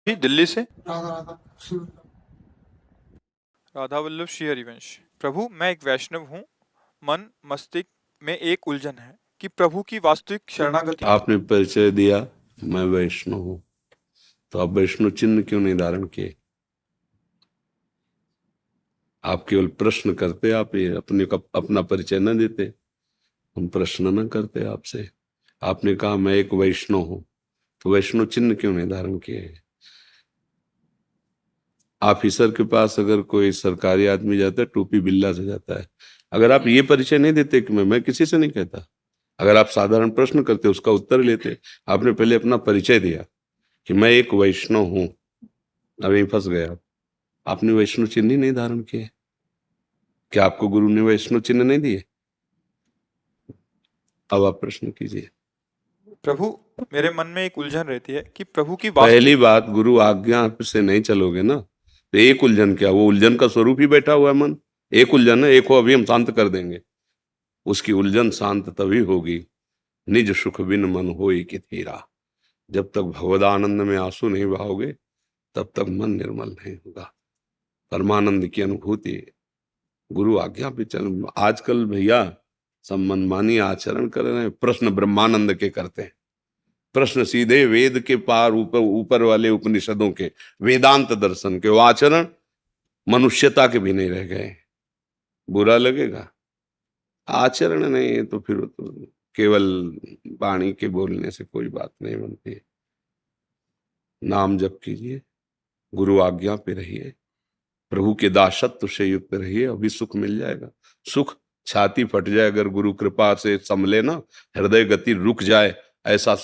जी, दिल्ली से राधा राधा शिव। राधा वल्लभ श्री हरिवंश। प्रभु, मैं एक वैष्णव हूँ। मन मस्तिष्क में एक उलझन है कि प्रभु की वास्तविक शरणागति। आपने परिचय दिया, मैं वैष्णव हूँ, तो आप वैष्णव चिन्ह क्यों नहीं धारण किए? आप केवल प्रश्न करते, आप ये अपना परिचय न देते, हम प्रश्न न करते आपसे। आपने कहा मैं एक वैष्णव हूं, तो वैष्णव चिन्ह क्यों नहीं धारण किए? ऑफिसर के पास अगर कोई सरकारी आदमी जाता है, टोपी बिल्ला से जाता है। अगर आप ये परिचय नहीं देते कि मैं किसी से नहीं कहता, अगर आप साधारण प्रश्न करते, उसका उत्तर लेते। आपने पहले अपना परिचय दिया कि मैं एक वैष्णव हूं, अभी फंस गए आप। आपने वैष्णव चिन्ह ही नहीं धारण किए। क्या आपको गुरु ने वैष्णव चिन्ह नहीं दिए? अब आप प्रश्न कीजिए। प्रभु, मेरे मन में एक उलझन रहती है कि प्रभु की पहली वास्तविक। बात, गुरु आज्ञा से नहीं चलोगे ना, तो एक उलझन क्या, वो उलझन का स्वरूप ही बैठा हुआ है मन। एक उलझन है, एक हो, अभी हम शांत कर देंगे। उसकी उलझन शांत तभी होगी, निज सुख बिन मन होई कि थीरा। जब तक भगवदानंद में आंसू नहीं बहाओगे, तब तक मन निर्मल नहीं होगा। परमानंद की अनुभूति गुरु आज्ञा पे चल। आजकल भैया सब मनमानी आचरण कर रहे हैं। प्रश्न ब्रह्मानंद के करते हैं, प्रश्न सीधे वेद के पार ऊपर ऊपर वाले उपनिषदों के, वेदांत दर्शन के। वो आचरण मनुष्यता के भी नहीं रह गए। बुरा लगेगा, आचरण नहीं है तो फिर तो केवल वाणी के बोलने से कोई बात नहीं बनती। नाम जप कीजिए, गुरु आज्ञा पे रहिए, प्रभु के दासत्व से युक्त रहिए, अभी सुख मिल जाएगा। सुख छाती फट जाए अगर गुरु कृपा से संभले ना, हृदय गति रुक जाए, ऐसा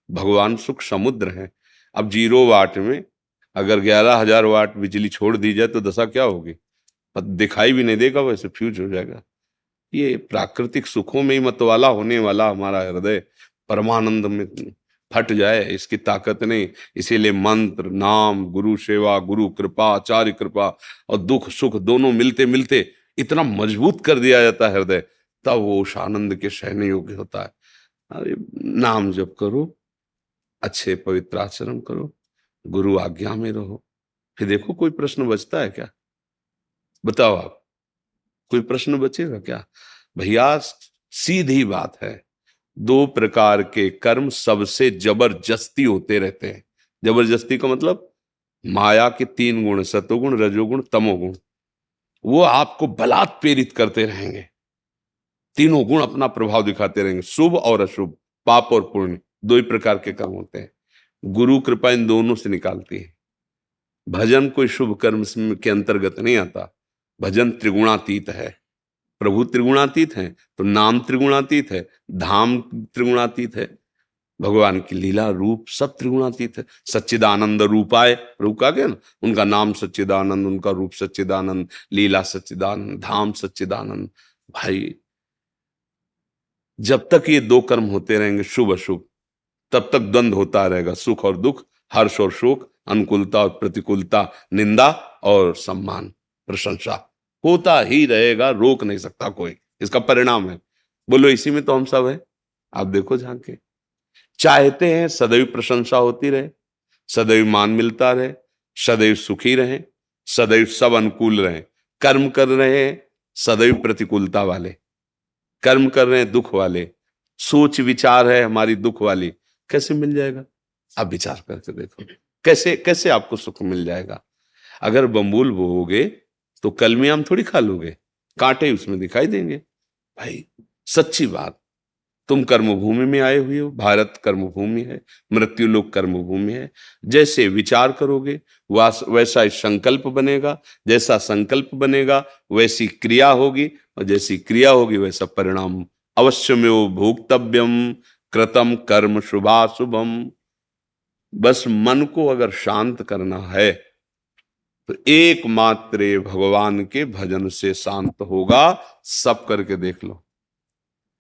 भगवान सुख समुद्र है। अब 0 वाट में अगर 11,000 वाट बिजली छोड़ दी जाए तो दशा क्या होगी? दिखाई भी नहीं देगा, वैसे फ्यूज हो जाएगा। ये प्राकृतिक सुखों में ही मतवाला होने वाला हमारा हृदय परमानंद में फट जाए, इसकी ताकत नहीं। इसीलिए मंत्र, नाम, गुरु सेवा, गुरु कृपा, आचार्य कृपा और दुख सुख दोनों मिलते मिलते इतना मजबूत कर दिया जाता है हृदय, तब वो उस आनंद के सहने योग्य होता है। अरे नाम जप करो, अच्छे पवित्र आचरण करो, गुरु आज्ञा में रहो, फिर देखो कोई प्रश्न बचता है क्या? बताओ आप, कोई प्रश्न बचेगा क्या? भैया सीधी बात है, 2 प्रकार के कर्म सबसे जबरदस्ती होते रहते हैं। जबरदस्ती का मतलब माया के 3 गुण, सतोगुण, रजोगुण, तमोगुण, वो आपको बलात् प्रेरित करते रहेंगे। तीनों गुण अपना प्रभाव दिखाते रहेंगे, शुभ और अशुभ, पाप और पुण्य, 2 ही प्रकार के कर्म होते हैं। गुरु कृपा इन दोनों से निकालती है। भजन कोई शुभ कर्म के अंतर्गत नहीं आता। भजन त्रिगुणातीत है। प्रभु त्रिगुणातीत हैं तो नाम त्रिगुणातीत है, धाम त्रिगुणातीत है, भगवान की लीला रूप सब त्रिगुणातीत है। सच्चिदानंद रूपाय, रूप का क्या ना, उनका नाम सच्चिदानंद, उनका रूप सच्चिदानंद, लीला सच्चिदानंद, धाम सच्चिदानंद। भाई जब तक ये 2 कर्म होते रहेंगे शुभ अशुभ, तब तक द्वंद्व होता रहेगा, सुख और दुख, हर्ष और शोक, अनुकूलता और प्रतिकूलता, निंदा और सम्मान, प्रशंसा होता ही रहेगा, रोक नहीं सकता कोई। इसका परिणाम है। बोलो इसी में तो हम सब है। आप देखो झांक के, चाहते हैं सदैव प्रशंसा होती रहे, सदैव मान मिलता रहे, सदैव सुखी रहे, सदैव सब अनुकूल रहे। कर्म कर रहे हैं सदैव प्रतिकूलता वाले, कर्म कर रहे हैं दुख वाले, सोच विचार है हमारी दुख वाली। कैसे मिल जाएगा? आप विचार करके देखो, कैसे कैसे आपको सुख मिल जाएगा? अगर बम्बूल बोओगे तो कलमी आम थोड़ी खा लोगे, कांटे उसमें दिखाई देंगे। भाई सच्ची बात, तुम कर्मभूमि में आए हुए हो, भारत कर्मभूमि है, मृत्यु लोक कर्मभूमि है। जैसे विचार करोगे वैसा ही संकल्प बनेगा, जैसा संकल्प बनेगा वैसी क्रिया होगी, और जैसी क्रिया होगी वैसा परिणाम। अवश्यमेव भोक्तव्यम कृतम कर्म शुभाशुभम। बस मन को अगर शांत करना है तो एकमात्र भगवान के भजन से शांत होगा। सब करके देख लो।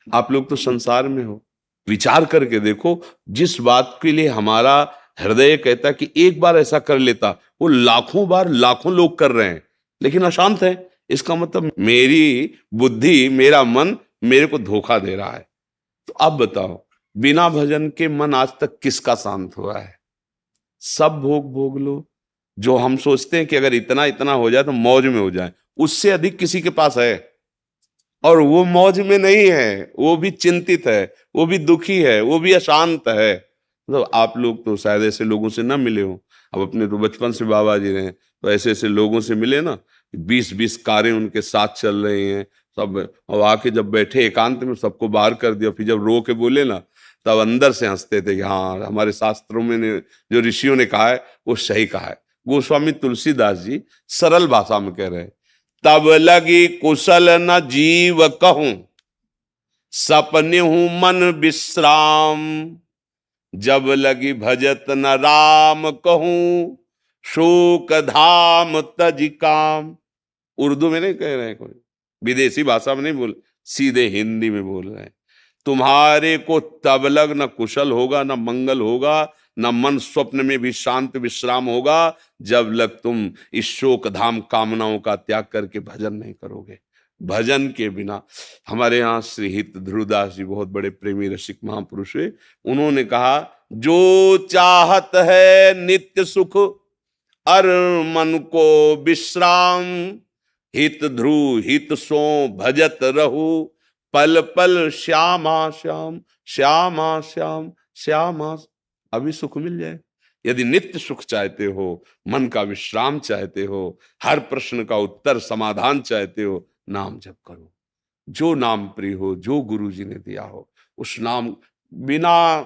आप लोग तो संसार में हो, विचार करके देखो, जिस बात के लिए हमारा हृदय कहता कि एक बार ऐसा कर लेता, वो लाखों बार लाखों लोग कर रहे हैं लेकिन अशांत है। इसका मतलब मेरी बुद्धि, मेरा मन मेरे को धोखा दे रहा है। तो अब बताओ, बिना भजन के मन आज तक किसका शांत हुआ है? सब भोग भोग लो। जो हम सोचते हैं कि अगर इतना इतना हो जाए तो मौज में हो जाए, उससे अधिक किसी के पास है, और वो मौज में नहीं है, वो भी चिंतित है, वो भी दुखी है, वो भी अशांत है। मतलब आप लोग तो शायद ऐसे लोगों से ना मिले हो, अब अपने तो बचपन से बाबा जी रहे, तो ऐसे ऐसे लोगों से मिले ना, 20-20 कारें उनके साथ चल रही हैं सब, और आके जब बैठे एकांत में सबको बाहर कर दिया, फिर जब रो के बोले ना, तब अंदर से हंसते थे कि हाँ, हमारे शास्त्रों में जो ऋषियों ने कहा है वो सही कहा है। गोस्वामी तुलसीदास जी सरल भाषा में कह रहे हैं, तब लगी कुशल न जीव कहूं, सपने हूं मन विश्राम, जब लगी भजत न राम कहूं, शोक धाम तज काम। उर्दू में नहीं कह रहे हैं, कोई विदेशी भाषा में नहीं बोल, सीधे हिंदी में बोल रहे हैं। तुम्हारे को तब लग न कुशल होगा, न मंगल होगा, न मन स्वप्न में भी शांत विश्राम होगा, जब लग तुम इस शोक धाम कामनाओं का त्याग करके भजन नहीं करोगे। भजन के बिना, हमारे यहाँ श्री हित ध्रुवदास जी बहुत बड़े प्रेमी रसिक महापुरुष हुए, उन्होंने कहा, जो चाहत है नित्य सुख अर मन को विश्राम, हित ध्रुव हित सो भजत रहु, पल पल श्यामा श्याम, श्यामा श्याम, श्यामा। अभी सुख मिल जाए। यदि नित्य सुख चाहते हो, मन का विश्राम चाहते हो, हर प्रश्न का उत्तर समाधान चाहते हो, नाम जप करो। जो नाम प्रिय हो, जो गुरु जी ने दिया हो, उस नाम बिना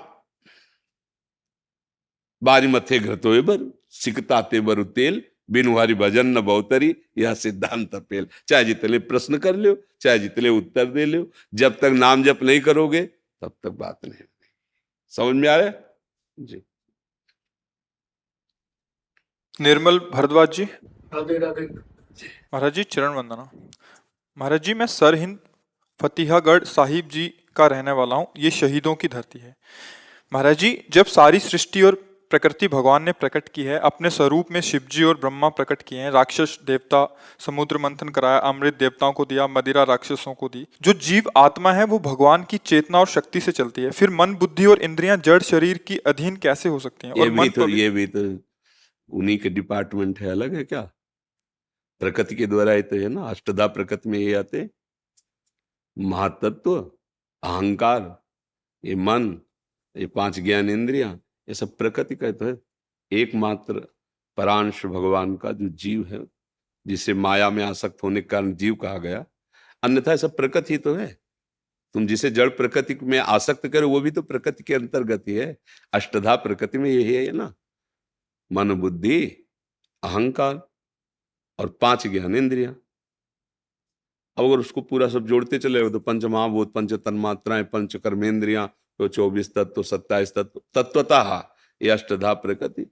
बारी मथे घृतोए बर, सिकता ते बरु तेल, बिनु हरि भजन न बहुतरी, यह सिद्धांत पेल। चाहे जितने प्रश्न कर लो, चाहे जितने उत्तर दे लो, जब तक नाम जप नहीं करोगे तब तक बात नहीं। समझ में आ रहा है जी? निर्मल भारद्वाज जी। राधे राधे। महाराज जी चरण वंदना। महाराज जी, मैं सरहिंद फतेहगढ़ साहिब जी का रहने वाला हूँ। ये शहीदों की धरती है। महाराज जी, जब सारी सृष्टि और प्रकृति भगवान ने प्रकट की है, अपने स्वरूप में शिव जी और ब्रह्मा प्रकट किए हैं, राक्षस देवता समुद्र मंथन कराया, अमृत देवताओं को दिया, मदिरा राक्षसों को दी। जो जीव आत्मा है वो भगवान की चेतना और शक्ति से चलती है। फिर मन, बुद्धि और इंद्रियां जड़ शरीर की अधीन कैसे हो सकती हैं? और ये भी तो उन्हीं के डिपार्टमेंट है, अलग है क्या? प्रकृति के द्वारा ये तो है ना, अष्टधा प्रकृति में ये आते, महातत्व, अहंकार, ये मन, ये 5 ज्ञान इंद्रियां, ये सब प्रकृति का तो है। एकमात्र परांश भगवान का जो जीव है, जिसे माया में आसक्त होने के कारण जीव कहा गया, अन्यथा सब प्रकृति ही तो है। तुम जिसे जड़ प्रकृति में आसक्त करो वो भी तो प्रकृति के अंतर्गत ही है। अष्टधा प्रकृति में यही है ना, मन, बुद्धि, अहंकार और 5 ज्ञान इंद्रियां। अब अगर उसको पूरा सब जोड़ते चले तो पंच महाभूत, पंच तन्मात्राएं, पंच कर्मेंद्रियां, तो 24 तत्व, 27 तत्व, तत्वतः ये अष्टधा प्रकृति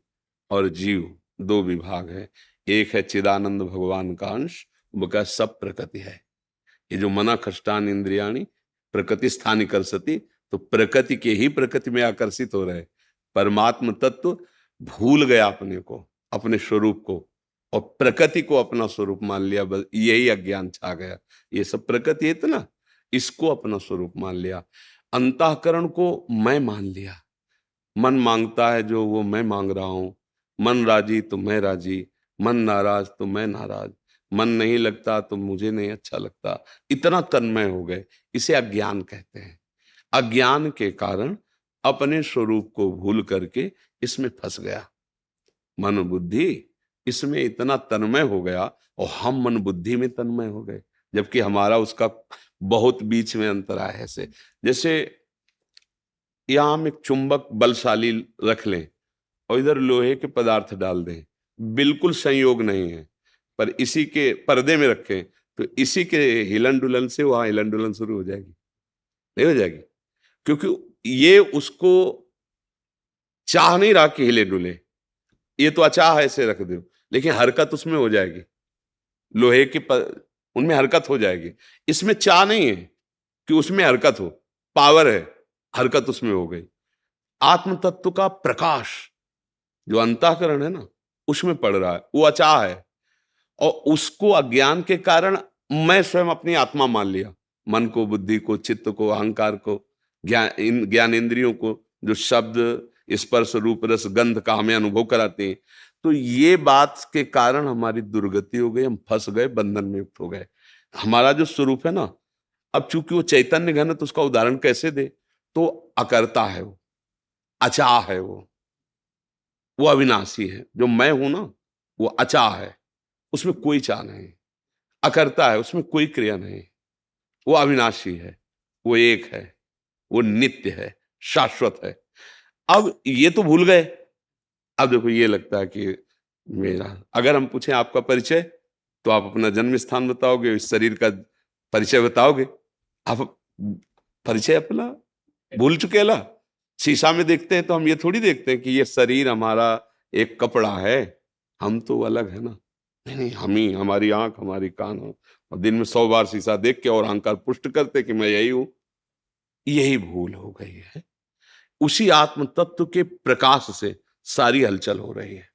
और जीव 2 विभाग है। एक है चिदानंद भगवान का अंश, वो क्या सब प्रकृति है। ये जो मना खष्टान इंद्रियाणी प्रकृति स्थानी कर सती, तो प्रकृति के ही प्रकृति में आकर्षित हो रहे। परमात्म तत्व भूल गया अपने को, अपने स्वरूप को, और प्रकृति को अपना स्वरूप मान लिया। बस यही अज्ञान छा गया। ये सब प्रकृति है ना, इसको अपना स्वरूप मान लिया। अंतःकरण को मैं मान लिया। मन मांगता है जो, वो मैं मांग रहा हूं। मन राजी तो मैं राजी, मन नाराज तो मैं नाराज, मन नहीं लगता तो मुझे नहीं अच्छा लगता। इतना तन्मय हो गए, इसे अज्ञान कहते हैं। अज्ञान के कारण अपने स्वरूप को भूल करके इसमें फंस गया। मन बुद्धि इसमें इतना तन्मय हो गया, और हम मन बुद्धि में तन्मय हो गए, जबकि हमारा उसका बहुत बीच में अंतर है। ऐसे जैसे यहां हम एक चुंबक बलशाली रख लें और इधर लोहे के पदार्थ डाल दें, बिल्कुल संयोग नहीं है, पर इसी के पर्दे में रखें तो इसी के हिलन डुलन से वहां हिलन डुलन शुरू हो जाएगी, नहीं हो जाएगी? क्योंकि ये उसको चाह नहीं रहा कि हिले डुले, ये तो अचाह ऐसे रख दो, लेकिन हरकत उसमें हो जाएगी। लोहे के उनमें हरकत हो जाएगी। इसमें चाह नहीं है कि उसमें हरकत हो, पावर है, हरकत उसमें हो गई। आत्म तत्व का प्रकाश जो अंतःकरण है ना, उसमें पड़ रहा है, वो अचाह है, और उसको अज्ञान के कारण मैं स्वयं अपनी आत्मा मान लिया। मन को, बुद्धि को, चित्त को, अहंकार को, ज्ञान इंद्रियों को, जो शब्द स्पर्श रूप रस गंध का हमें अनुभव कराते हैं। तो ये बात के कारण हमारी दुर्गति हो गई, हम फंस गए, बंधन में युक्त हो गए। हमारा जो स्वरूप है ना, अब चूंकि वो चैतन्य घन है तो उसका उदाहरण कैसे दे? तो अकर्ता है वो, अचा है वो अविनाशी है। जो मैं हूं ना, वो अचा है, उसमें कोई चाह नहीं। अकर्ता है, उसमें कोई क्रिया नहीं। वो अविनाशी है, वो एक है, वो नित्य है, शाश्वत है। अब ये तो भूल गए। अब देखो, ये लगता है कि मेरा, अगर हम पूछें आपका परिचय, तो आप अपना जन्म स्थान बताओगे, इस शरीर का परिचय बताओगे। आप परिचय अपना भूल चुके ला। शीशा में देखते हैं तो हम ये थोड़ी देखते हैं कि ये शरीर हमारा एक कपड़ा है, हम तो अलग है ना। नहीं नहीं, हम ही, हमारी आंख, हमारी कान हो, और दिन में 100 बार शीशा देख के और अहंकार पुष्ट करते कि मैं यही हूं। यही भूल हो गई है। उसी आत्म तत्व के प्रकाश से सारी हलचल हो रही है।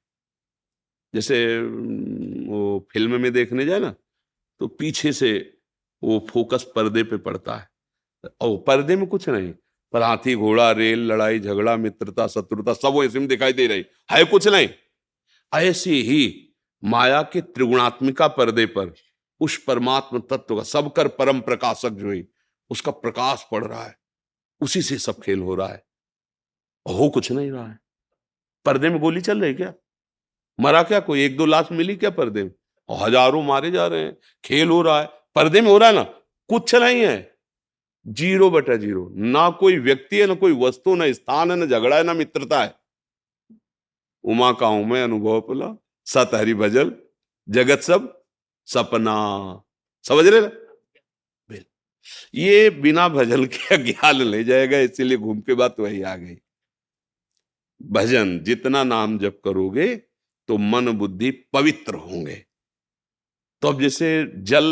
जैसे वो फिल्म में देखने जाए ना, तो पीछे से वो फोकस पर्दे पे पड़ता है, और पर्दे में कुछ नहीं, पर हाथी घोड़ा रेल लड़ाई झगड़ा मित्रता शत्रुता सब वो इसमें दिखाई दे रही है, कुछ नहीं। ऐसी ही माया के त्रिगुणात्मिका पर्दे पर उस परमात्म तत्व का, सबकर परम प्रकाशक जो है, उसका प्रकाश पड़ रहा है। उसी से सब खेल हो रहा है, हो कुछ नहीं रहा है। पर्दे में गोली चल रही क्या? मरा क्या कोई? 1-2 लाश मिली क्या पर्दे में? और हजारों मारे जा रहे हैं, खेल हो रहा है, पर्दे में हो रहा है ना। कुछ नहीं है, 0/0। ना कोई व्यक्ति है, ना कोई वस्तु, ना स्थान है, ना झगड़ा है, ना मित्रता है। उमा का हूं मैं अनुभव पुला, सत हरि भजल, जगत सब सपना। समझ रहे ना? ये बिना भजन के अज्ञान ले जाएगा, इसीलिए घूम के बात वही आ गई। भजन जितना नाम जप करोगे तो मन बुद्धि पवित्र होंगे। तो अब जैसे जल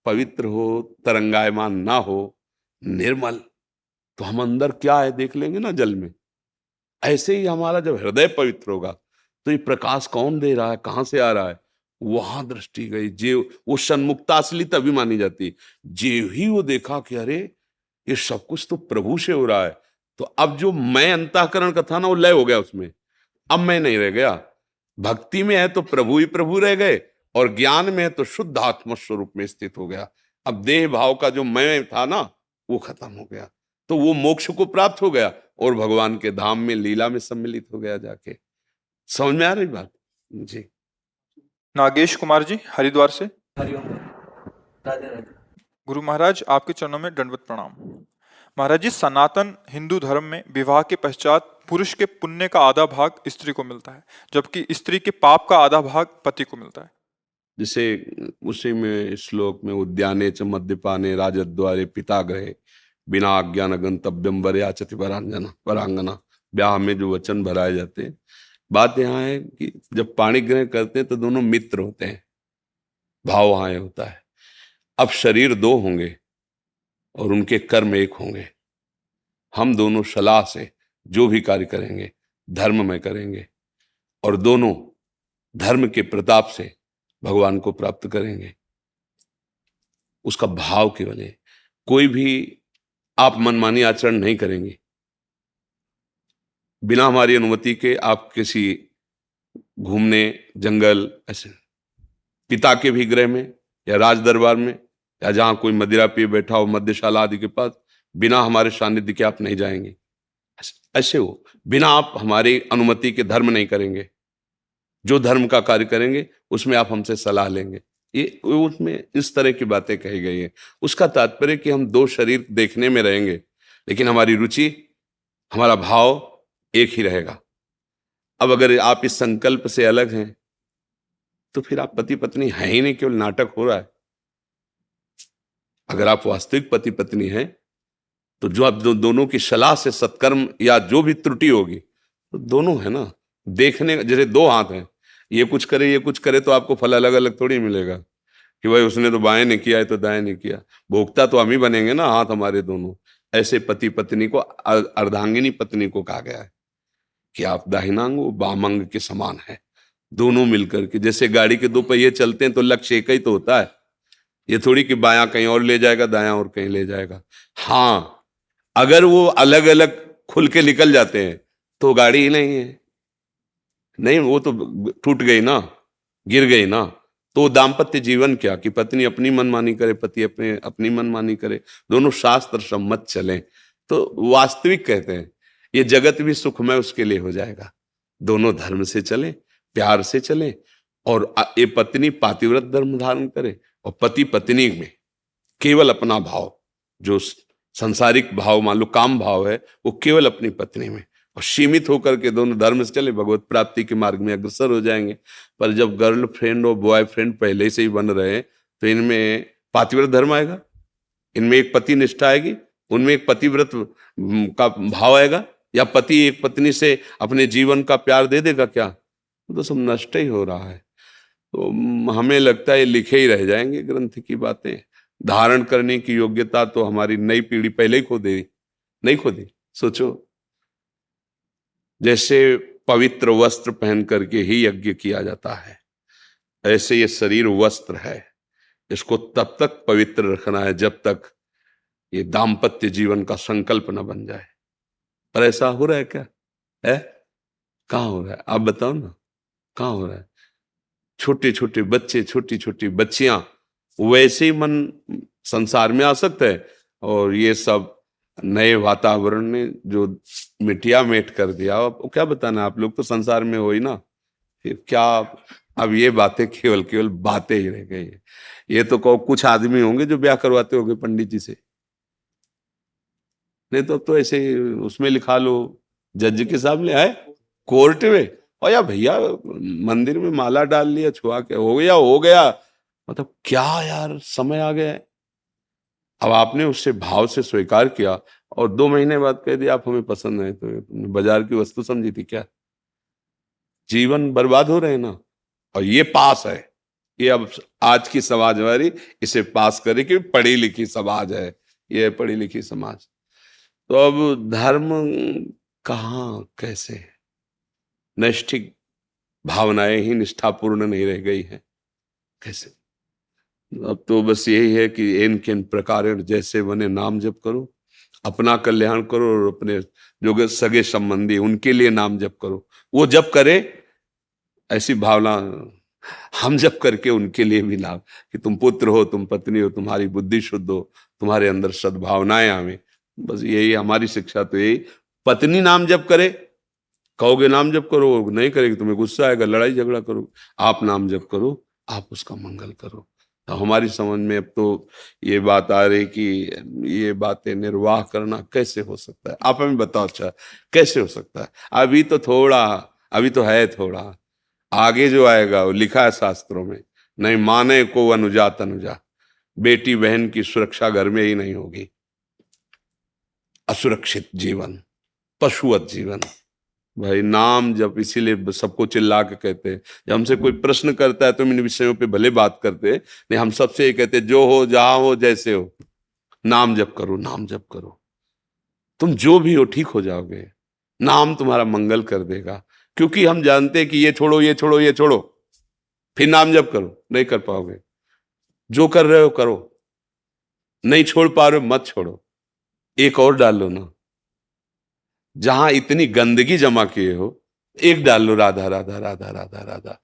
पवित्र हो, तरंगायमान ना हो, निर्मल, तो हम अंदर क्या है देख लेंगे ना जल में। ऐसे ही हमारा जब हृदय पवित्र होगा, तो ये प्रकाश कौन दे रहा है, कहां से आ रहा है, वहां दृष्टि गई। जे वो सन्मुक्ता असली तभी मानी जाती। जे ही वो देखा कि अरे ये सब कुछ तो प्रभु से हो रहा है, तो अब जो मैं अंतःकरण का था ना, वो लय हो गया उसमें। अब मैं नहीं रह गया। भक्ति में है तो प्रभु ही प्रभु रह गए, और ज्ञान में है तो शुद्ध आत्म स्वरूप में स्थित हो गया। अब देह भाव का जो मैं था ना, वो खत्म हो गया। तो वो मोक्ष को प्राप्त हो गया और भगवान के धाम में लीला में सम्मिलित हो गया जाके। समझ में आ रही बात जी? नागेश कुमार जी हरिद्वार से। हरिओम। राधे राधे। गुरु महाराज, आपके चरणों में दंडवत प्रणाम। महाराज जी, सनातन हिंदू धर्म में विवाह के पश्चात पुरुष के पुण्य का आधा भाग स्त्री को मिलता है, जबकि स्त्री के पाप का आधा भाग पति को मिलता है। जैसे उसी में श्लोक में उद्याने च मद्यपाने राजद्वारे पिता गृहे बिना आज्ञा न गंतव्यम वरयाचति वरांगना, ब्याह में जो वचन भराए जाते हैं। बात यहाँ है कि जब पाणी ग्रहण करते हैं तो दोनों मित्र होते हैं, भाव वहां होता है। अब शरीर 2 होंगे और उनके कर्म 1 होंगे। हम दोनों सलाह से जो भी कार्य करेंगे धर्म में करेंगे, और दोनों धर्म के प्रताप से भगवान को प्राप्त करेंगे। उसका भाव केवल है, कोई भी आप मनमानी आचरण नहीं करेंगे। बिना हमारी अनुमति के आप किसी घूमने जंगल, ऐसे पिता के भी गृह में या राज दरबार में, या जहां कोई मदिरा पिए बैठा हो मद्यशाला आदि के पास, बिना हमारे सानिध्य के आप नहीं जाएंगे। ऐसे हो, बिना आप हमारी अनुमति के धर्म नहीं करेंगे। जो धर्म का कार्य करेंगे उसमें आप हमसे सलाह लेंगे। ये उसमें इस तरह की बातें कही गई है। उसका तात्पर्य कि हम 2 शरीर देखने में रहेंगे, लेकिन हमारी रुचि, हमारा भाव एक ही रहेगा। अब अगर आप इस संकल्प से अलग हैं तो फिर आप पति पत्नी हैं ही नहीं, केवल नाटक हो रहा है। अगर आप वास्तविक पति पत्नी हैं तो जो आप दोनों की सलाह से सत्कर्म या जो भी त्रुटि होगी, तो दोनों है ना, देखने जैसे 2 हाथ हैं, ये कुछ करे ये कुछ करे तो आपको फल अलग अलग थोड़ी मिलेगा कि भाई उसने तो बाएं नहीं किया है तो दाएं नहीं किया। भोक्ता तो हम ही बनेंगे ना, हाथ हमारे दोनों। ऐसे पति पत्नी को, अर्धांगिनी पत्नी को कहा गया है कि आप दाहिनांग वो बामंग के समान है। दोनों मिलकर के, जैसे गाड़ी के 2 पहिए चलते हैं तो लक्ष्य एक ही तो होता है। ये थोड़ी कि बायां कहीं और ले जाएगा, दायां और कहीं ले जाएगा। हाँ, अगर वो अलग अलग खुल के निकल जाते हैं तो गाड़ी ही नहीं है, नहीं वो तो टूट गई ना, गिर गई ना। तो दाम्पत्य जीवन क्या कि पत्नी अपनी मनमानी करे, पति अपने अपनी मनमानी करे, दोनों शास्त्र सम्मत चलें, तो वास्तविक कहते हैं ये जगत भी सुखमय उसके लिए हो जाएगा। दोनों धर्म से चले, प्यार से चले, और ये पत्नी पातिव्रत धर्म धारण करे और पति पत्नी में केवल अपना भाव, जो संसारिक भाव मान लो काम भाव है, वो केवल अपनी पत्नी में, और सीमित होकर के दोनों धर्म से चले, भगवत प्राप्ति के मार्ग में अग्रसर हो जाएंगे। पर जब गर्लफ्रेंड और बॉयफ्रेंड पहले से ही बन रहे हैं, तो इनमें पातिव्रत धर्म आएगा, इनमें एक पति निष्ठा आएगी, उनमें एक पतिव्रत का भाव आएगा, या पति एक पत्नी से अपने जीवन का प्यार दे देगा क्या? तो सब नष्ट ही हो रहा है। तो हमें लगता है लिखे ही रह जाएंगे ग्रंथ की बातें, धारण करने की योग्यता तो हमारी नई पीढ़ी पहले ही खो दे, नहीं खो दी। सोचो, जैसे पवित्र वस्त्र पहन करके ही यज्ञ किया जाता है, ऐसे ये शरीर वस्त्र है, इसको तब तक पवित्र रखना है जब तक ये दाम्पत्य जीवन का संकल्प न बन जाए। पर ऐसा हो रहा है क्या? है? कहाँ हो रहा है? आप बताओ ना, कहाँ हो रहा है? छोटे छोटे बच्चे, छोटी छोटी बच्चियां वैसे ही मन संसार में आसक्त है, और ये सब नए वातावरण ने जो मिटिया मेट कर दिया। अब क्या बताना, आप लोग तो संसार में हो ही ना, फिर क्या? अब ये बातें केवल केवल बातें ही रह गई है। ये तो कुछ आदमी होंगे जो ब्याह करवाते होंगे पंडित जी से, नहीं तो अब तो ऐसे उसमें लिखा लो, जज के सामने आए कोर्ट में, और या भैया मंदिर में माला डाल लिया, छुआ के हो गया हो गया। मतलब क्या यार, समय आ गया है। अब आपने उससे भाव से स्वीकार किया और 2 महीने बाद कह दिया आप हमें पसंद नहीं, तो तुमने बाजार की वस्तु समझी थी क्या? जीवन बर्बाद हो रहे हैं ना। और ये पास है, ये अब आज की समाज हमारी इसे पास करे कि पढ़ी लिखी समाज है, ये पढ़ी लिखी समाज। तो अब धर्म कहाँ कैसे? नैष्ठिक भावनाएं ही निष्ठापूर्ण नहीं रह गई है, कैसे? अब तो बस यही है कि इन किन प्रकार जैसे बने नाम जप करो, अपना कल्याण करो, और अपने जो सगे संबंधी उनके लिए नाम जप करो। वो जप करे, ऐसी भावना हम जप करके उनके लिए भी लाभ, कि तुम पुत्र हो, तुम पत्नी हो, तुम्हारी बुद्धि शुद्ध हो, तुम्हारे अंदर सद्भावनाएं आवे। बस यही हमारी शिक्षा तो यही। पत्नी नाम जप करे, कहोगे नाम जप करो, नहीं करेगी तुम्हें गुस्सा आएगा, लड़ाई झगड़ा करो। आप नाम जप करो, आप उसका मंगल करो। तो हमारी समझ में अब तो ये बात आ रही कि ये बातें निर्वाह करना कैसे हो सकता है? आप हमें बताओ, अच्छा कैसे हो सकता है? अभी तो थोड़ा, अभी तो है थोड़ा, आगे जो आएगा वो लिखा है शास्त्रों में, नहीं माने को अनुजा तनुजा, बेटी बहन की सुरक्षा घर में ही नहीं होगी। असुरक्षित जीवन, पशुवत जीवन। भाई नाम जब, इसीलिए सबको चिल्ला के कहते हैं, जब हमसे कोई प्रश्न करता है तो हम इन विषयों पे भले बात करते हैं, नहीं हम सबसे ये कहते हैं, जो हो जहां हो जैसे हो, नाम जप करो, नाम जप करो। तुम जो भी हो ठीक हो जाओगे, नाम तुम्हारा मंगल कर देगा। क्योंकि हम जानते हैं कि ये छोड़ो ये छोड़ो ये छोड़ो, फिर नाम जप करो, नहीं कर पाओगे। जो कर रहे हो करो, नहीं छोड़ पा रहे हो मत छोड़ो, एक और डाल लो ना। जहां इतनी गंदगी जमा किए हो, एक डाल लो, राधा राधा राधा राधा राधा,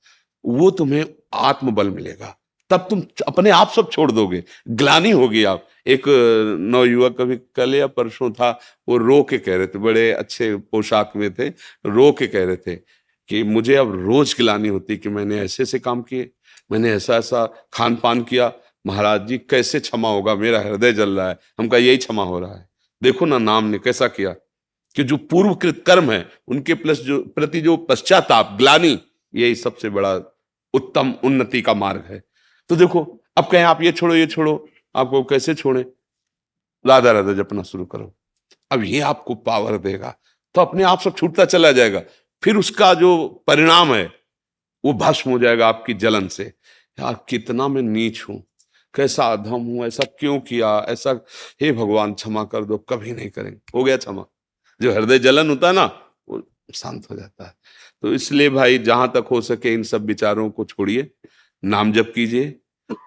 वो तुम्हें आत्मबल मिलेगा। तब तुम अपने आप सब छोड़ दोगे, ग्लानि होगी। आप एक नवयुवक कभी कल या परसों था, वो रो के कह रहे थे, बड़े अच्छे पोशाक में थे, रो के कह रहे थे कि मुझे अब रोज ग्लानि होती कि मैंने ऐसे ऐसे काम किए, मैंने ऐसा ऐसा खान पान किया, महाराज जी कैसे क्षमा होगा, मेरा हृदय जल रहा है। हम कहा यही क्षमा हो रहा है, देखो ना नाम ने कैसा किया, कि जो पूर्वकृत कर्म है उनके प्लस जो प्रति जो पश्चाताप, ग्लानि, यही सबसे बड़ा उत्तम उन्नति का मार्ग है। तो देखो, अब कहें आप ये छोड़ो ये छोड़ो, आपको कैसे छोड़े? राधा राधा जपना शुरू करो, अब ये आपको पावर देगा, तो अपने आप सब छूटता चला जाएगा। फिर उसका जो परिणाम है वो भस्म हो जाएगा आपकी जलन से। यार कितना मैं नीच हूं, कैसा अधम हूं, ऐसा क्यों किया, ऐसा, हे भगवान क्षमा कर दो। कभी नहीं करेंगे, हो गया क्षमा। जो हृदय जलन होता है ना, वो शांत हो जाता है। तो इसलिए भाई जहां तक हो सके इन सब विचारों को छोड़िए, नाम जप कीजिए,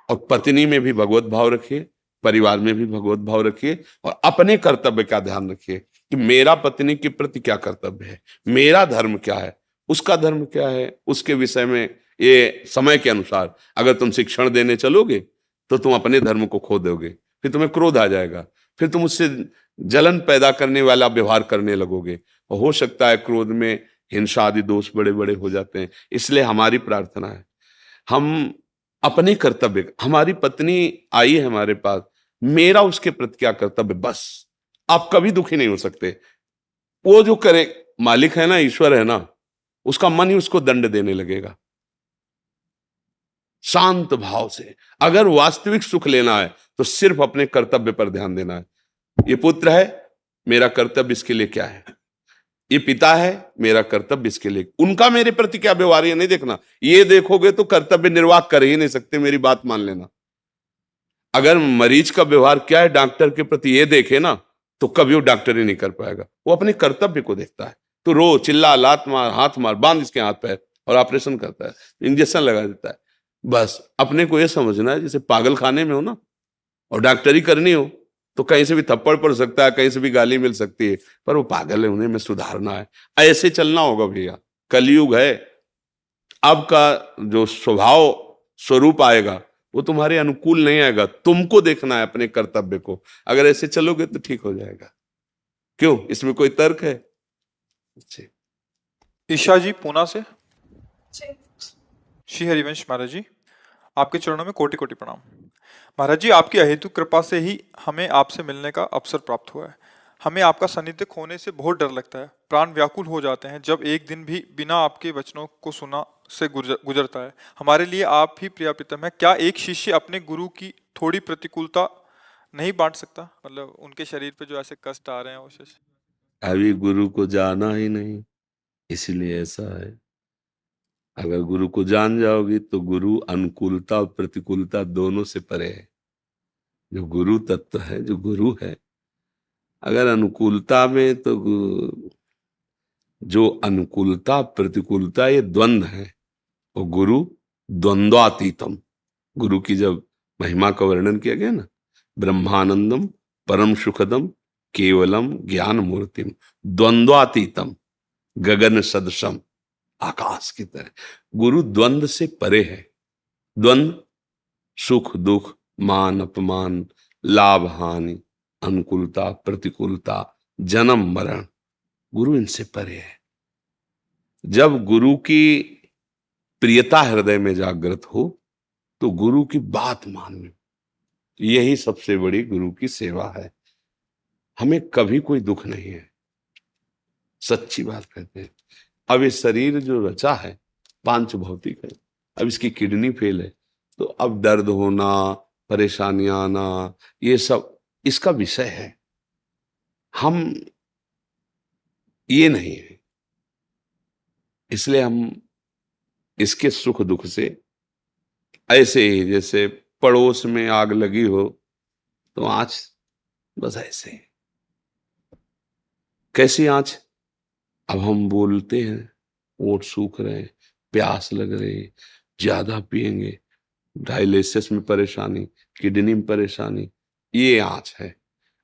और पत्नी में भी भगवत भाव रखिए, परिवार में भी भगवत भाव रखिए, और अपने कर्तव्य का ध्यान रखिए। कि मेरा पत्नी के प्रति क्या कर्तव्य है, मेरा धर्म क्या है, उसका धर्म क्या है, उसके विषय में ये समय के अनुसार अगर तुम शिक्षण देने चलोगे तो तुम अपने धर्म को खो दोगे, फिर तुम्हें क्रोध आ जाएगा, फिर तुम उससे जलन पैदा करने वाला व्यवहार करने लगोगे, और हो सकता है क्रोध में हिंसा आदि दोष बड़े बड़े हो जाते हैं। इसलिए हमारी प्रार्थना है, हम अपने कर्तव्य, हमारी पत्नी आई है हमारे पास, मेरा उसके प्रति क्या कर्तव्य, बस। आप कभी दुखी नहीं हो सकते। वो जो करे, मालिक है ना, ईश्वर है ना, उसका मन ही उसको दंड देने लगेगा। शांत भाव से अगर वास्तविक सुख लेना है तो सिर्फ अपने कर्तव्य पर ध्यान देना है। ये पुत्र है, मेरा कर्तव्य इसके लिए क्या है, ये पिता है, मेरा कर्तव्य इसके लिए, उनका मेरे प्रति क्या व्यवहार है नहीं देखना। ये देखोगे तो कर्तव्य निर्वाह कर ही नहीं सकते, मेरी बात मान लेना। अगर मरीज का व्यवहार क्या है डॉक्टर के प्रति ये देखे ना, तो कभी वो डॉक्टर ही नहीं कर पाएगा। वो अपने कर्तव्य को देखता है, तो रो चिल्ला लात मार हाथ मार बांध इसके हाथ पैर और ऑपरेशन करता है, इंजेक्शन लगा देता है। बस अपने को ये समझना है जैसे पागल खाने में हो ना, और डॉक्टरी करनी हो तो कहीं से भी थप्पड़ पड़ सकता है, कहीं से भी गाली मिल सकती है, पर वो पागल है, उन्हें में सुधारना है। ऐसे चलना होगा भैया, कलयुग है। अब का जो स्वभाव स्वरूप आएगा वो तुम्हारे अनुकूल नहीं आएगा, तुमको देखना है अपने कर्तव्य को। अगर ऐसे चलोगे तो ठीक हो जाएगा। क्यों, इसमें कोई तर्क है? अच्छा। ईशा जी पूना से। श्री हरिवंश महाराज जी, आपके चरणों में कोटि कोटि प्रणाम। महाराज जी, आपकी अहेतु कृपा से ही हमें आपसे मिलने का अवसर प्राप्त हुआ है। हमें आपका सानिध्य खोने से बहुत डर लगता है, प्राण व्याकुल हो जाते हैं जब एक दिन भी बिना आपके वचनों को सुना से गुजरता है। हमारे लिए आप ही प्रियतम है। क्या एक शिष्य अपने गुरु की थोड़ी प्रतिकूलता नहीं बांट सकता? मतलब उनके शरीर पे जो ऐसे कष्ट आ रहे हैं उसे। अभी गुरु को जाना ही नहीं, इसलिए ऐसा है। अगर गुरु को जान जाओगी तो गुरु अनुकूलता और प्रतिकूलता दोनों से परे है। जो गुरु तत्व है, जो गुरु है, अगर अनुकूलता में तो जो अनुकूलता प्रतिकूलता ये द्वंद्व है, वो गुरु द्वंद्वातीतम। गुरु की जब महिमा का वर्णन किया गया ना, ब्रह्मानंदम परम सुखदम केवलम ज्ञान मूर्तिम द्वंद्वातीतम गगन सदृशम, आकाश की तरह। गुरु द्वंद्व से परे है। द्वंद्व सुख दुख, मान अपमान, लाभ हानि, अनुकूलता प्रतिकूलता, जन्म मरण, गुरु इनसे परे है। जब गुरु की प्रियता हृदय में जागृत हो तो गुरु की बात माननी, यही सबसे बड़ी गुरु की सेवा है। हमें कभी कोई दुख नहीं है, सच्ची बात कहते हैं। अब ये शरीर जो रचा है पांच भौतिक है, अब इसकी किडनी फेल है तो अब दर्द होना, परेशानियां आना, ये सब इसका विषय है। हम ये नहीं है, इसलिए हम इसके सुख दुख से ऐसे ही जैसे पड़ोस में आग लगी हो तो आंच, बस ऐसे ही। कैसी आंच? अब हम बोलते हैं, ओठ सूख रहे, प्यास लग रही, ज्यादा पिएंगे, डायलिसिस में परेशानी, किडनी में परेशानी, ये आंच है।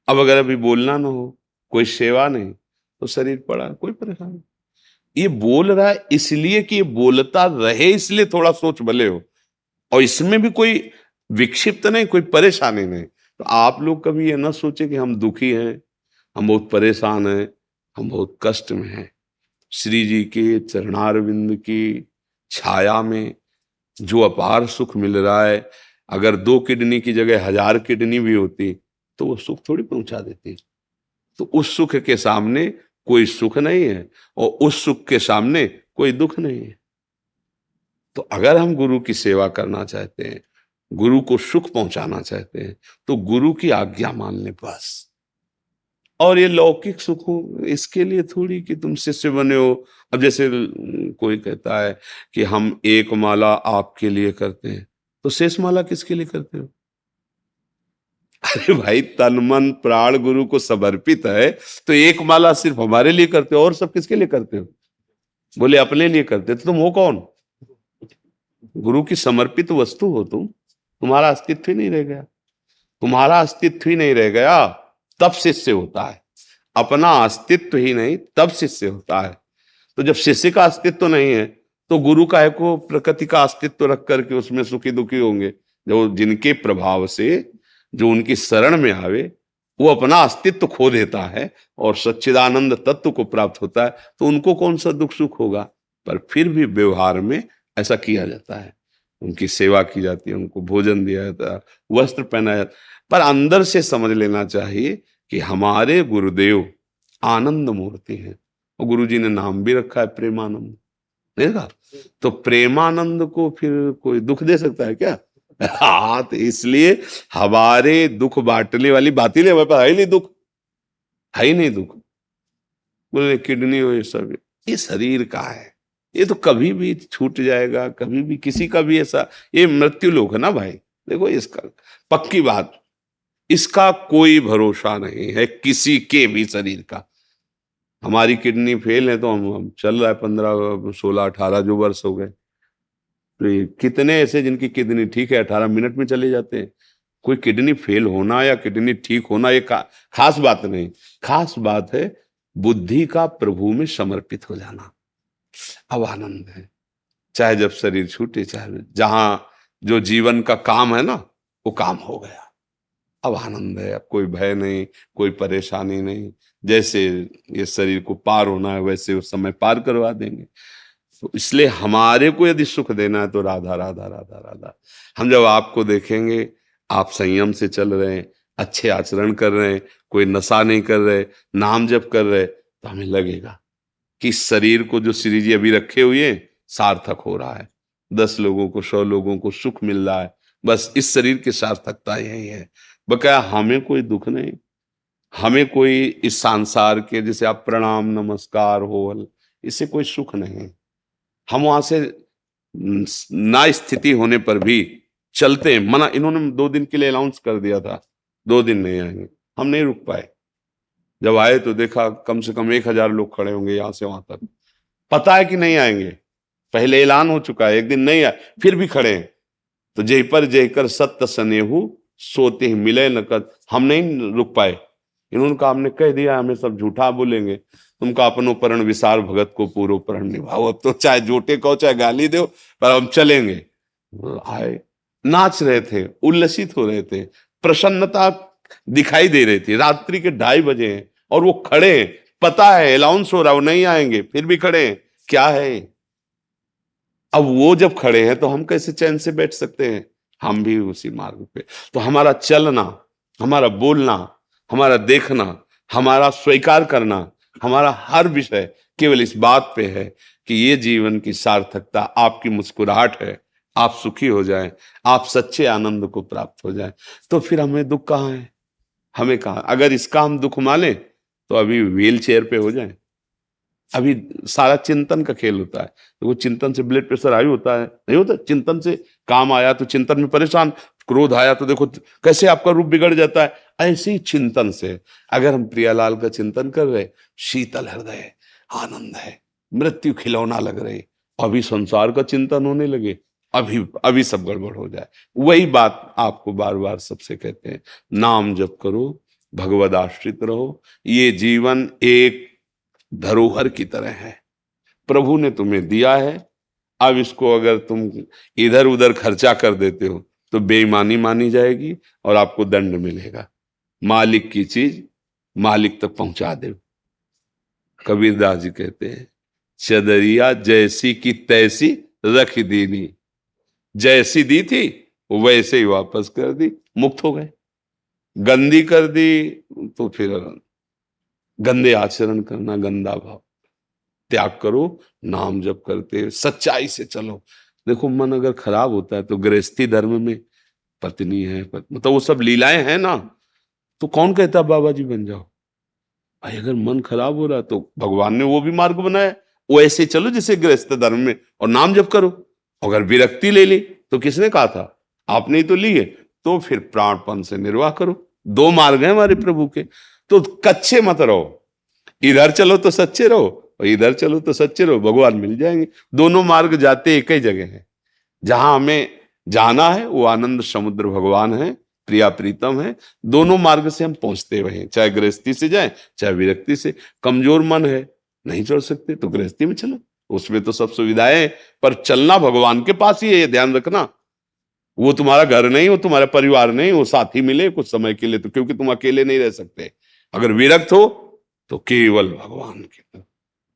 अब अगर अभी बोलना ना हो, कोई सेवा नहीं, तो शरीर पड़ा, कोई परेशानी। ये बोल रहा है इसलिए कि ये बोलता रहे, इसलिए थोड़ा सोच भले हो, और इसमें भी कोई विक्षिप्त नहीं, कोई परेशानी नहीं। तो आप लोग कभी ये ना सोचे कि हम दुखी हैं, हम बहुत परेशान हैं, हम बहुत कष्ट में हैं। श्री जी के चरणारविंद की छाया में जो अपार सुख मिल रहा है, अगर 2 किडनी की जगह 1000 किडनी भी होती तो वो सुख थोड़ी पहुंचा देती। तो उस सुख के सामने कोई सुख नहीं है, और उस सुख के सामने कोई दुख नहीं है। तो अगर हम गुरु की सेवा करना चाहते हैं, गुरु को सुख पहुंचाना चाहते हैं, तो गुरु की आज्ञा मान ले बस। और ये लौकिक सुख हो, इसके लिए थोड़ी कि तुम शिष्य बने हो। अब जैसे कोई कहता है कि हम एक माला आपके लिए करते हैं, तो शेष माला किसके लिए करते हो? अरे भाई, तन मन प्राण गुरु को समर्पित है, तो एक माला सिर्फ हमारे लिए करते हो, और सब किसके लिए करते हो? बोले अपने लिए करते, तो तुम हो कौन? गुरु की समर्पित वस्तु हो तुम, तुम्हारा अस्तित्व ही नहीं रह गया। तुम्हारा अस्तित्व ही नहीं रह गया, तब शिष्य होता है। अपना अस्तित्व ही नहीं तब शिष्य होता है। तो जब शिष्य का अस्तित्व नहीं है तो गुरु काहे को प्रकृति का अस्तित्व रख करके उसमें सुखी दुखी होंगे। जो जिनके प्रभाव से जो उनकी शरण में आवे वो अपना अस्तित्व खो देता है और सच्चिदानंद तत्व को प्राप्त होता है, तो उनको कौन सा दुख सुख होगा। पर फिर भी व्यवहार में ऐसा किया जाता है, उनकी सेवा की जाती है, उनको भोजन दिया जाता है, वस्त्र पहनाया जाता है। पर अंदर से समझ लेना चाहिए कि हमारे गुरुदेव आनंद मूर्ति हैं और गुरु जी ने नाम भी रखा है प्रेमानंद, देखा। तो प्रेमानंद को फिर कोई दुख दे सकता है क्या? हाँ, तो इसलिए हमारे दुख बांटने वाली बात ही नहीं, हमारे पास है ही नहीं दुख, है ही नहीं दुख। बोले किडनी हो, ये सब ये शरीर का है, ये तो कभी भी छूट जाएगा, कभी भी किसी का भी ऐसा, ये मृत्यु लोक है ना भाई। देखो इसका पक्की बात, इसका कोई भरोसा नहीं है किसी के भी शरीर का। हमारी किडनी फेल है तो हम चल रहा है 15 16 18 जो वर्ष हो गए। तो ये कितने ऐसे जिनकी किडनी ठीक है 18 मिनट में चले जाते हैं। कोई किडनी फेल होना या किडनी ठीक होना ये खास बात नहीं, खास बात है बुद्धि का प्रभु में समर्पित हो जाना। अब आनंद है, चाहे जब शरीर छूटे, चाहे जहां जो जीवन का काम है ना वो काम हो गया, अब आनंद है। अब कोई भय नहीं, कोई परेशानी नहीं। जैसे ये शरीर को पार होना है वैसे उस समय पार करवा देंगे। तो इसलिए हमारे को यदि सुख देना है तो राधा राधा राधा राधा। हम जब आपको देखेंगे आप संयम से चल रहे हैं, अच्छे आचरण कर रहे हैं, कोई नशा नहीं कर रहे, नाम जप कर रहे, तो हमें लगेगा कि शरीर को जो श्री जी अभी रखे हुए हैं सार्थक हो रहा है। 10 लोगों को 100 लोगों को सुख मिल रहा है, बस इस शरीर की सार्थकता यही है। बकाया हमें कोई दुख नहीं, हमें कोई इस संसार के जैसे आप प्रणाम नमस्कार हो, इससे कोई सुख नहीं। हम वहां से ना स्थिति होने पर भी चलते हैं। मना, इन्होंने 2 दिन के लिए अनाउंस कर दिया था 2 दिन नहीं आएंगे, हम नहीं रुक पाए। जब आए तो देखा कम से कम 1000 लोग खड़े होंगे यहां से वहां तक। पता है कि नहीं आएंगे, पहले ऐलान हो चुका है, एक दिन नहीं आए फिर भी खड़े हैं। तो जय पर जय कर सत्य सनेहु सोते ही मिले न कर, हम नहीं रुक पाए। इन्होंने कहा हमने कह दिया हमें सब झूठा बोलेंगे, तुमका अपनो परण विसार भगत को पूर्व परण निभाओ। अब तो चाहे झूठे कहो चाहे गाली दो, पर हम चलेंगे। आए, नाच रहे थे, उल्लसित हो रहे थे, प्रसन्नता दिखाई दे रही थी। रात्रि के 2:30 बजे हैं और वो खड़े हैं, पता है अलाउंस हो रहा वो नहीं आएंगे, फिर भी खड़े हैं। क्या है? अब वो जब खड़े हैं तो हम कैसे चैन से बैठ सकते हैं? हम भी उसी मार्ग पे। तो हमारा चलना, हमारा बोलना, हमारा देखना, हमारा स्वीकार करना, हमारा हर विषय केवल इस बात पे है कि ये जीवन की सार्थकता आपकी मुस्कुराहट है। आप सुखी हो जाएं, आप सच्चे आनंद को प्राप्त हो जाएं, तो फिर हमें दुख कहाँ है? हमें कहाँ? अगर इसका हम दुख माने तो अभी व्हील चेयर पे हो जाएं। अभी सारा चिंतन का खेल होता है। तो वो चिंतन से ब्लड प्रेशर हाई होता है, नहीं होता? चिंतन से काम आया तो चिंतन में परेशान, क्रोध आया तो देखो कैसे आपका रूप बिगड़ जाता है। ऐसे ही चिंतन से अगर हम प्रियालाल का चिंतन कर रहे, शीतल हृदय, आनंद है, मृत्यु खिलौना लग रही, अभी संसार का चिंतन होने लगे, अभी सब गड़बड़ हो जाए। वही बात आपको बार बार सबसे कहते हैं, नाम जप करो, भगवद आश्रित रहो। ये जीवन एक धरोहर की तरह है, प्रभु ने तुम्हें दिया है। अब इसको अगर तुम इधर उधर खर्चा कर देते हो तो बेईमानी मानी जाएगी और आपको दंड मिलेगा। मालिक की चीज मालिक तक पहुंचा दे। कबीरदास जी कहते हैं, चदरिया जैसी की तैसी रख दीनी, जैसी दी थी वैसे ही वापस कर दी, मुक्त हो गए। गंदी कर दी तो फिर गंदे आचरण करना, गंदा भाव त्याग करो, नाम जप करते सच्चाई से चलो। देखो मन अगर खराब होता है तो गृहस्थी धर्म में पत्नी है, मतलब वो सब लीलाएं हैं ना, तो कौन कहता बाबा जी बन जाओ भाई? अगर मन खराब हो रहा है तो भगवान ने वो भी मार्ग बनाया, वो ऐसे चलो जैसे गृहस्थ धर्म में, और नाम जप करो। अगर विरक्ति ले ली तो किसने कहा था? आपने ही तो ली है, तो फिर प्राणपन से निर्वाह करो। 2 मार्ग हैं हमारे प्रभु के, तो कच्चे मत रहो। इधर चलो तो सच्चे रहो और इधर चलो तो सच्चे रहो, भगवान मिल जाएंगे। दोनों मार्ग जाते एक ही जगह है। जहां हमें जाना है वो आनंद समुद्र भगवान है, प्रिया प्रीतम है, दोनों मार्ग से हम पहुंचते हुए हैं, चाहे गृहस्थी से जाए चाहे विरक्ति से। कमजोर मन है, नहीं चढ़ सकते तो गृहस्थी में चलो, उसमें तो सब सुविधाएं हैं, पर चलना भगवान के पास ही है, ये ध्यान रखना। वो तुम्हारा घर नहीं, वो तुम्हारा परिवार नहीं, वो साथी मिले कुछ समय के लिए तो, क्योंकि तुम अकेले नहीं रह सकते। अगर विरक्त हो तो केवल भगवान के तरफ।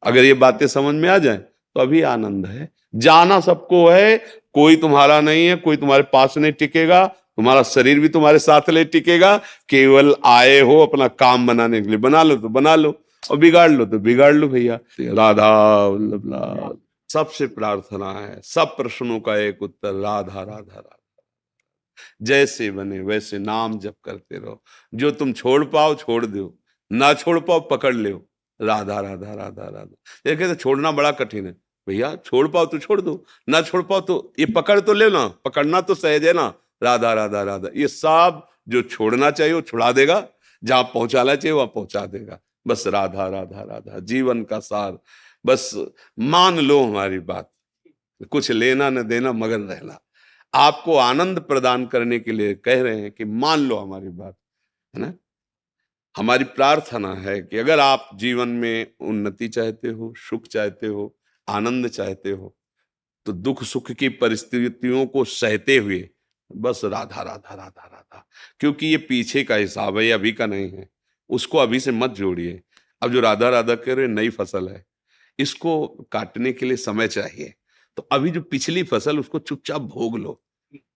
अगर ये बातें समझ में आ जाए तो अभी आनंद है। जाना सबको है, कोई तुम्हारा नहीं है, कोई तुम्हारे पास नहीं टिकेगा, तुम्हारा शरीर भी तुम्हारे साथ नहीं टिकेगा। केवल आए हो अपना काम बनाने के लिए, बना लो तो बना लो और बिगाड़ लो तो बिगाड़ लो भैया। राधा वल्लभ लाल। सबसे प्रार्थना है, सब प्रश्नों का एक उत्तर, राधा राधा राधा। जैसे बने वैसे नाम जप करते रहो, जो तुम छोड़ पाओ छोड़ दो, ना छोड़ पाओ पकड़ लो, राधा राधा राधा राधा। देखे तो छोड़ना बड़ा कठिन है भैया, छोड़ पाओ तो छोड़ दो, ना छोड़ पाओ तो ये पकड़ तो ले ना, पकड़ना तो सहज है ना, राधा राधा राधा। ये सब जो छोड़ना चाहिए वो छुड़ा देगा, जहां पहुंचाना चाहिए वहां पहुंचा देगा। बस राधा राधा राधा जीवन का सार। बस मान लो हमारी बात, कुछ लेना न देना मगन रहना। आपको आनंद प्रदान करने के लिए कह रहे हैं कि मान लो हमारी बात, है ना। हमारी प्रार्थना है कि अगर आप जीवन में उन्नति चाहते हो, सुख चाहते हो, आनंद चाहते हो, तो दुख सुख की परिस्थितियों को सहते हुए बस राधा राधा राधा राधा। क्योंकि ये पीछे का हिसाब है, ये अभी का नहीं है, उसको अभी से मत जोड़िए। अब जो राधा राधा कह रहे नई फसल है, इसको काटने के लिए समय चाहिए, तो अभी जो पिछली फसल उसको चुपचाप भोग लो,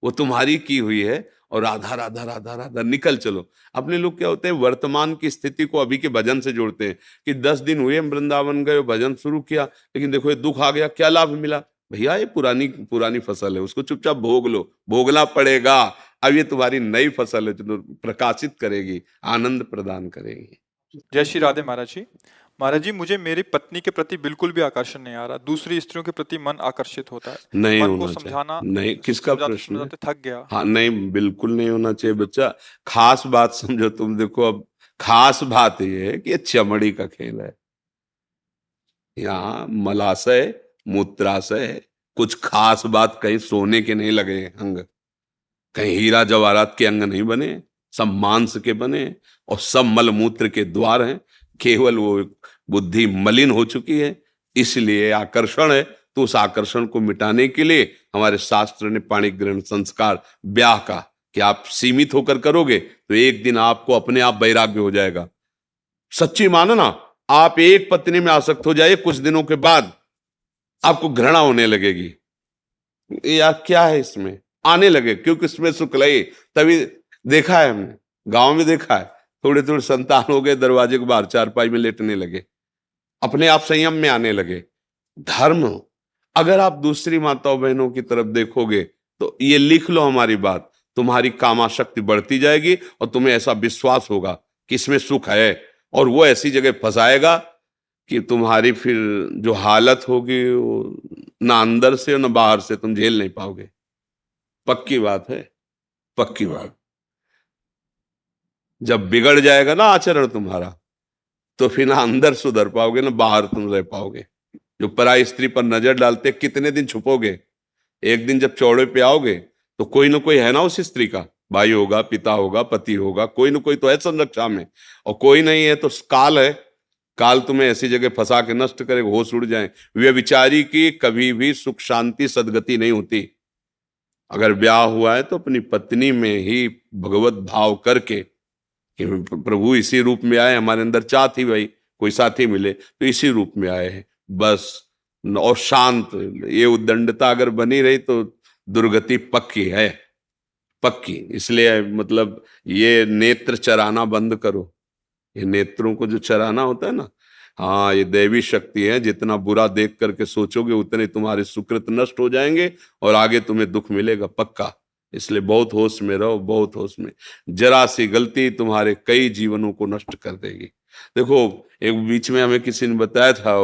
वो तुम्हारी की हुई है, और राधा राधा राधा राधा निकल चलो। अपने लोग क्या होते हैं, वर्तमान की स्थिति को अभी के भजन से जोड़ते हैं कि 10 दिन हुए हम वृंदावन गए, भजन शुरू किया, लेकिन देखो ये दुख आ गया, क्या लाभ मिला। भैया ये पुरानी पुरानी फसल है, उसको चुपचाप भोग लो, भोगना पड़ेगा। अब ये तुम्हारी नई फसल है जो प्रकाशित करेगी, आनंद प्रदान करेगी। जय श्री राधे महाराज जी। महाराज जी, मुझे मेरी पत्नी के प्रति बिल्कुल भी आकर्षण नहीं आ रहा, दूसरी स्त्रियों के प्रति मन आकर्षित होता है। नहीं मन होना को चाहिए। समझाना, नहीं, किसका समझाते प्रश्न है? समझाते थक गया। हाँ नहीं, बिल्कुल नहीं होना चाहिए बच्चा। खास बात समझो तुम, देखो अब खास बात ये है कि ये चमड़ी का खेल है। यहाँ मलाशय मूत्राशय, कुछ खास बात कहीं सोने के नहीं लगे अंग, कहीं हीरा जवाहरात के अंग नहीं बने, सब मांस के बने और सब मलमूत्र के द्वार हैं। केवल वो बुद्धि मलिन हो चुकी है, इसलिए आकर्षण है। तो उस आकर्षण को मिटाने के लिए हमारे शास्त्र ने पाणि ग्रहण संस्कार ब्याह का कि आप सीमित होकर करोगे तो एक दिन आपको अपने आप वैराग्य हो जाएगा। सच्ची मानना, आप एक पत्नी में आसक्त हो जाए, कुछ दिनों के बाद आपको घृणा होने लगेगी, यार क्या है इसमें, आने लगे, क्योंकि इसमें सुख लगे। तभी देखा है हमने, गांव में देखा है, थोड़े थोड़े संतान हो गए, दरवाजे के बाहर चारपाई में लेटने लगे, अपने आप संयम में आने लगे। धर्म, अगर आप दूसरी माताओं बहनों की तरफ देखोगे तो ये लिख लो हमारी बात, तुम्हारी कामाशक्ति बढ़ती जाएगी और तुम्हें ऐसा विश्वास होगा कि इसमें सुख है, और वो ऐसी जगह फंसाएगा कि तुम्हारी फिर जो हालत होगी वो ना अंदर से और ना बाहर से तुम झेल नहीं पाओगे। पक्की बात है, पक्की बात। जब बिगड़ जाएगा ना आचरण तुम्हारा, तो फिर ना अंदर सुधर पाओगे ना बाहर तुम रह पाओगे। जो पराई स्त्री पर नजर डालते, कितने दिन छुपोगे? एक दिन जब चौड़े पे आओगे तो कोई ना कोई है ना उस स्त्री का, भाई होगा, पिता होगा, पति होगा, कोई ना कोई तो है संरक्षा में, और कोई नहीं है तो काल है। काल तुम्हें ऐसी जगह फंसा के नष्ट करेगा, होश उड़ जाए। व्यभिचारी की कभी भी सुख शांति सदगति नहीं होती। अगर ब्याह हुआ है तो अपनी पत्नी में ही भगवत भाव करके कि प्रभु इसी रूप में आए, हमारे अंदर चाह थी भाई कोई साथी मिले तो इसी रूप में आए हैं बस, और शांत। ये उद्दंडता अगर बनी रही तो दुर्गति पक्की है, पक्की। इसलिए मतलब ये नेत्र चराना बंद करो, ये नेत्रों को जो चराना होता है ना, हाँ ये दैवी शक्ति है। जितना बुरा देख करके सोचोगे उतने तुम्हारे सुकृत नष्ट हो जाएंगे और आगे तुम्हें दुख मिलेगा पक्का। इसलिए बहुत होश में रहो, बहुत होश में। जरा सी गलती तुम्हारे कई जीवनों को नष्ट कर देगी। देखो एक बीच में हमें किसी ने बताया था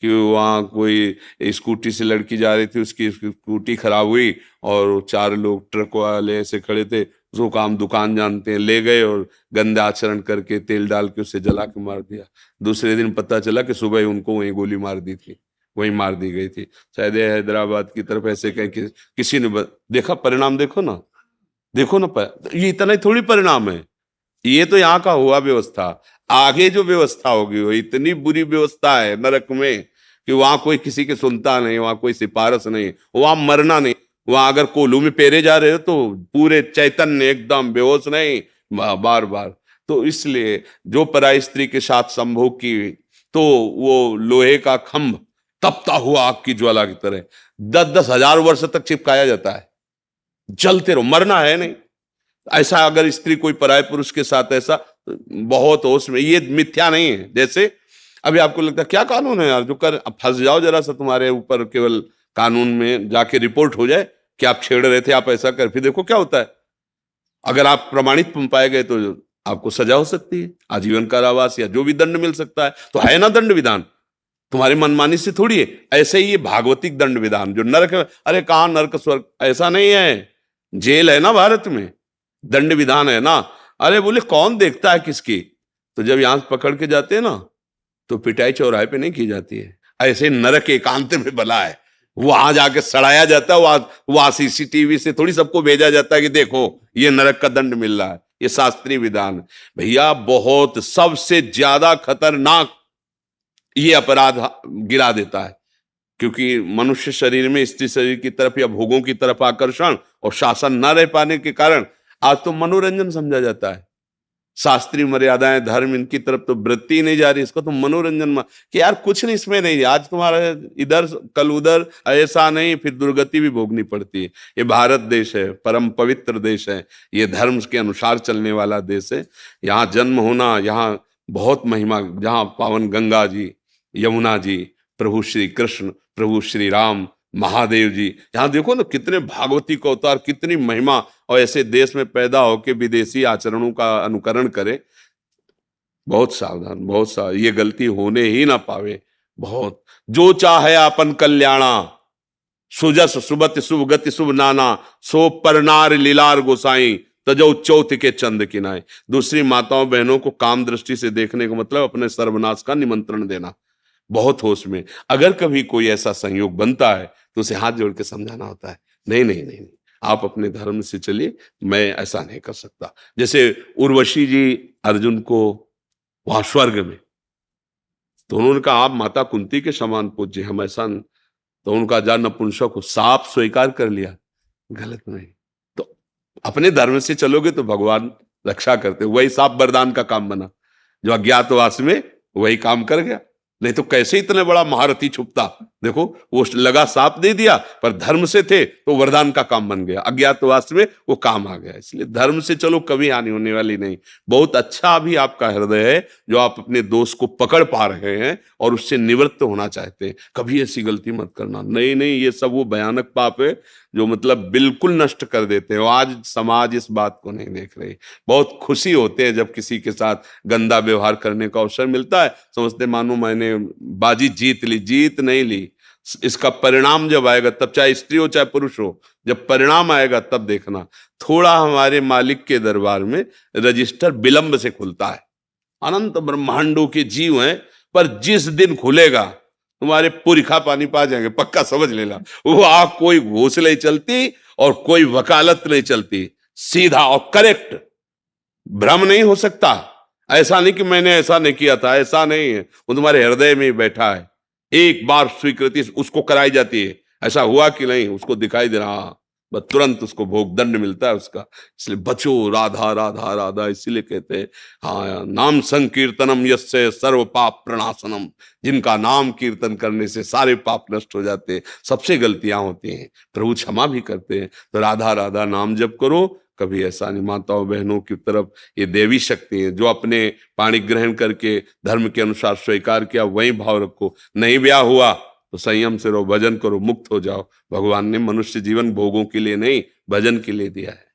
कि वहाँ कोई स्कूटी से लड़की जा रही थी, उसकी स्कूटी खराब हुई और 4 लोग ट्रक वाले ऐसे खड़े थे, जो काम दुकान जानते हैं, ले गए और गंदे आचरण करके तेल डाल के उसे जला के मार दिया। दूसरे दिन पता चला कि सुबह उनको वहीं गोली मार दी थी, वहीं मार दी गई थी। शायद हैदराबाद की तरफ ऐसे कहीं किसी ने देखा, परिणाम देखो ना। देखो ना, ये इतना ही थोड़ी परिणाम है, ये तो यहाँ का हुआ व्यवस्था। आगे जो व्यवस्था होगी वो इतनी बुरी व्यवस्था है नरक में कि वहां कोई किसी की सुनता नहीं, वहां कोई सिफारिश नहीं, वहां मरना नहीं। वहां अगर कोलू में पेरे जा रहे हो तो पूरे चैतन्य एकदम बेहोश नहीं, बार बार। तो इसलिए जो पराई स्त्री के साथ संभोग की तो वो लोहे का खंभ तपता हुआ आग की ज्वाला की तरह 10-10 हजार वर्ष तक चिपकाया जाता है। जलते रहो, मरना है नहीं। ऐसा अगर स्त्री कोई पराये पुरुष के साथ ऐसा, बहुत होश में, ये मिथ्या नहीं है। जैसे अभी आपको लगता है क्या कानून है यार, जो कर फंस जाओ जरा सा, तुम्हारे ऊपर केवल कानून में जाके रिपोर्ट हो जाए कि आप छेड़ रहे थे, आप ऐसा कर, फिर देखो क्या होता है। अगर आप प्रमाणित पाए गए तो आपको सजा हो सकती है, आजीवन कारावास या जो भी दंड मिल सकता है। तो है ना दंड विधान, तुम्हारी मनमानी से थोड़ी है। ऐसे ही ये भागवतिक दंड विधान जो नरक, अरे कहां नरक स्वर्ग, ऐसा नहीं है। जेल है ना भारत में, दंड विधान है ना। अरे बोले कौन देखता है किसकी, तो जब यहां से पकड़ के जाते हैं ना तो पिटाई चौराहे पे नहीं की जाती है। ऐसे नरक एकांत में बला है, वहां जाके सड़ाया जाता है। वहां सीसीटीवी से थोड़ी सबको भेजा जाता है कि देखो ये नरक का दंड मिल रहा है। ये शास्त्रीय विधान भैया, बहुत सबसे ज्यादा खतरनाक ये अपराध गिरा देता है। क्योंकि मनुष्य शरीर में स्त्री शरीर की तरफ या भोगों की तरफ आकर्षण और शासन न रह पाने के कारण आज तो मनोरंजन समझा जाता है। शास्त्रीय मर्यादाएं, धर्म, इनकी तरफ तो वृत्ति नहीं जा रही, इसको तो मनोरंजन कि यार कुछ नहीं इसमें नहीं, आज तुम्हारा इधर कल उधर, ऐसा नहीं, फिर दुर्गति भी भोगनी पड़ती है। ये भारत देश है, परम पवित्र देश है, ये धर्म के अनुसार चलने वाला देश है। यहाँ जन्म होना, यहाँ बहुत महिमा, जहाँ पावन गंगा जी, यमुना जी, प्रभु श्री कृष्ण, प्रभु श्री राम, महादेव जी, यहाँ देखो ना कितने भागवती को अवतार, कितनी महिमा। और ऐसे देश में पैदा होकर विदेशी आचरणों का अनुकरण करे, बहुत सावधान, बहुत सावधान, ये गलती होने ही ना पावे। बहुत जो चाहे आपन कल्याणा, सुजस सुबत शुभ गति शुभ नाना, सो परनार लीलार गोसाई, तजो चौथ के चंद किनाए। दूसरी माताओं बहनों को काम दृष्टि से देखने का मतलब अपने सर्वनाश का निमंत्रण देना। बहुत होश में, अगर कभी कोई ऐसा संयोग बनता है तो उसे हाथ जोड़ के समझाना होता है, नहीं नहीं नहीं, नहीं, आप अपने धर्म से चलिए, मैं ऐसा नहीं कर सकता। जैसे उर्वशी जी अर्जुन को वहां स्वर्ग में, तो उन्होंने कहा आप माता कुंती के समान पूज्य, हम ऐसा, तो उनका जा नपुंसक को साफ स्वीकार कर लिया, गलत नहीं। तो अपने धर्म से चलोगे तो भगवान रक्षा करते, वही साफ वरदान का काम बना, जो अज्ञातवास में वही काम कर गया। नहीं तो कैसे इतने बड़ा महारथी छुपता। देखो वो लगा साप दे दिया, पर धर्म से थे तो वरदान का काम बन गया, अज्ञातवास में वो काम आ गया। इसलिए धर्म से चलो, कभी हानि होने वाली नहीं। बहुत अच्छा भी आपका हृदय है जो आप अपने दोस्त को पकड़ पा रहे हैं और उससे निवृत्त होना चाहते हैं। कभी ऐसी गलती मत करना, नहीं नहीं, ये सब वो भयानक पाप है जो मतलब बिल्कुल नष्ट कर देते हैं। आज समाज इस बात को नहीं देख रही। बहुत खुशी होते हैं जब किसी के साथ गंदा व्यवहार करने का अवसर मिलता है, समझते मानो मैंने बाजी जीत ली, जीत नहीं ली। इसका परिणाम जब आएगा, तब चाहे स्त्री हो चाहे पुरुष हो, जब परिणाम आएगा तब देखना। थोड़ा हमारे मालिक के दरबार में रजिस्टर विलंब से खुलता है। अनंत ब्रह्मांडों के जीव हैं, पर जिस दिन खुलेगा तुम्हारे पुरखा पानी पा जाएंगे, पक्का समझ लेना। वो आग कोई घूस नहीं चलती और कोई वकालत नहीं चलती, सीधा और करेक्ट, भ्रम नहीं हो सकता। ऐसा नहीं कि मैंने ऐसा नहीं किया था, ऐसा नहीं है, वो तुम्हारे हृदय में बैठा है। एक बार स्वीकृति उसको कराई जाती है, ऐसा हुआ कि नहीं उसको दिखाई दे रहा, बस तुरंत उसको भोग दंड मिलता है उसका। इसलिए बचो, राधा राधा राधा, इसीलिए कहते हैं हाँ, नाम संकीर्तनम यस्य सर्व पाप प्रणाशनम, जिनका नाम कीर्तन करने से सारे पाप नष्ट हो जाते हैं। सबसे गलतियां होती हैं, प्रभु क्षमा भी करते हैं। तो राधा राधा नाम जप करो, कभी ऐसा नहीं। माताओं बहनों की तरफ ये देवी शक्ति है, जो अपने पाणी ग्रहण करके धर्म के अनुसार स्वीकार किया वही भाव रखो। नहीं ब्याह हुआ तो संयम से रहो, भजन करो, मुक्त हो जाओ। भगवान ने मनुष्य जीवन भोगों के लिए नहीं, भजन के लिए दिया है।